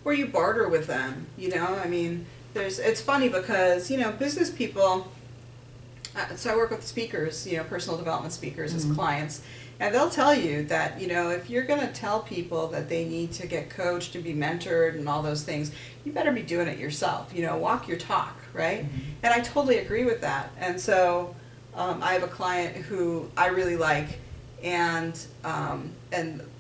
or you barter with them, you know, I mean, it's funny because, you know, business people, so I work with speakers, you know, personal development speakers as clients, and they'll tell you that, you know, if you're going to tell people that they need to get coached and be mentored and all those things, you better be doing it yourself, you know, walk your talk, right? And I totally agree with that. And so I have a client who I really like, and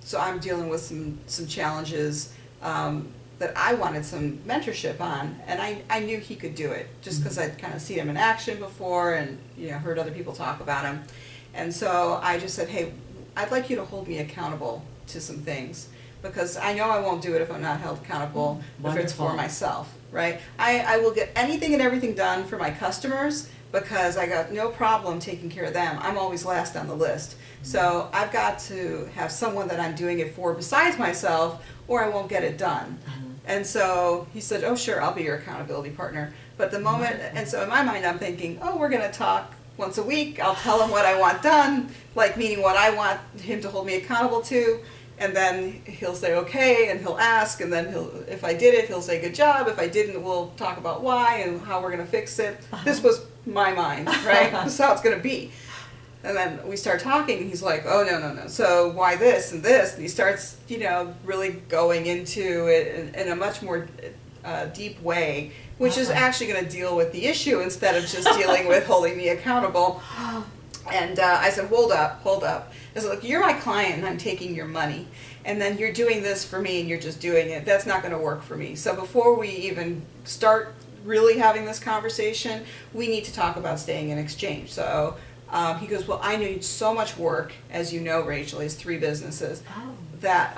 so I'm dealing with some challenges that I wanted some mentorship on, and I knew he could do it just because I'd kind of seen him in action before and, you know, heard other people talk about him. And so I just said, hey, I'd like you to hold me accountable to some things, because I know I won't do it if I'm not held accountable, if it's for myself, right? I will get anything and everything done for my customers because I got no problem taking care of them. I'm always last on the list. So I've got to have someone that I'm doing it for besides myself, or I won't get it done. And so he said, oh, sure, I'll be your accountability partner. But the moment, and so in my mind, I'm thinking, oh, we're going to talk once a week. I'll tell him what I want done, like meaning what I want him to hold me accountable to. And then he'll say, okay, and he'll ask, and then if I did it, he'll say, good job. If I didn't, we'll talk about why and how we're going to fix it. This was my mind, right? This is how it's going to be. And then we start talking, and he's like, oh, no. So why this and this? And he starts, you know, really going into it in a much more deep way, which is actually going to deal with the issue instead of just dealing with holding me accountable. And I said, hold up. I said, look, you're my client, and I'm taking your money. And then you're doing this for me, and you're just doing it. That's not going to work for me. So before we even start really having this conversation, we need to talk about staying in exchange. So he goes, well, I need so much work, as you know, Rachel, he has 3 businesses, that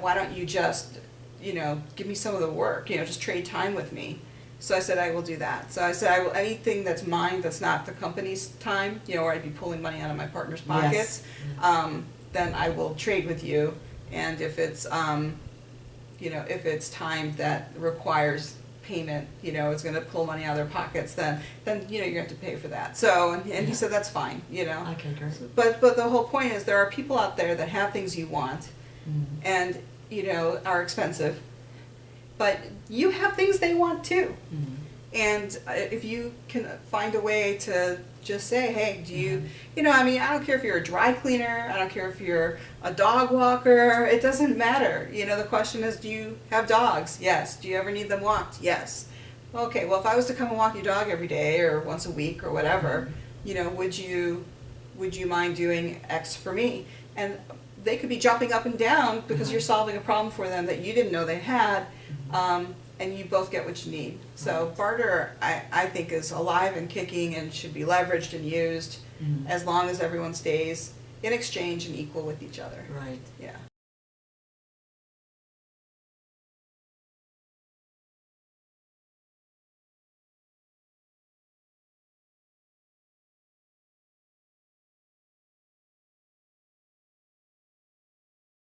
why don't you just, you know, give me some of the work, you know, just trade time with me. So I said, I will do that. So I said, I will, anything that's mine that's not the company's time, you know, or I'd be pulling money out of my partner's pockets, then I will trade with you. And if it's, you know, if it's time that requires payment, you know, it's going to pull money out of their pockets, then you know, you're going to have to pay for that. So, and he said, that's fine, you know. Okay, great. But the whole point is there are people out there that have things you want and, you know, are expensive, but you have things they want too. And if you can find a way to just say, hey, do you, you know, I mean, I don't care if you're a dry cleaner, I don't care if you're a dog walker, it doesn't matter. You know, the question is, do you have dogs? Yes. Do you ever need them walked? Yes. Okay, well, if I was to come and walk your dog every day or once a week or whatever, you know, would you mind doing X for me? And they could be jumping up and down because you're solving a problem for them that you didn't know they had. And you both get what you need. So barter, I think, is alive and kicking and should be leveraged and used as long as everyone stays in exchange and equal with each other. Right. Yeah.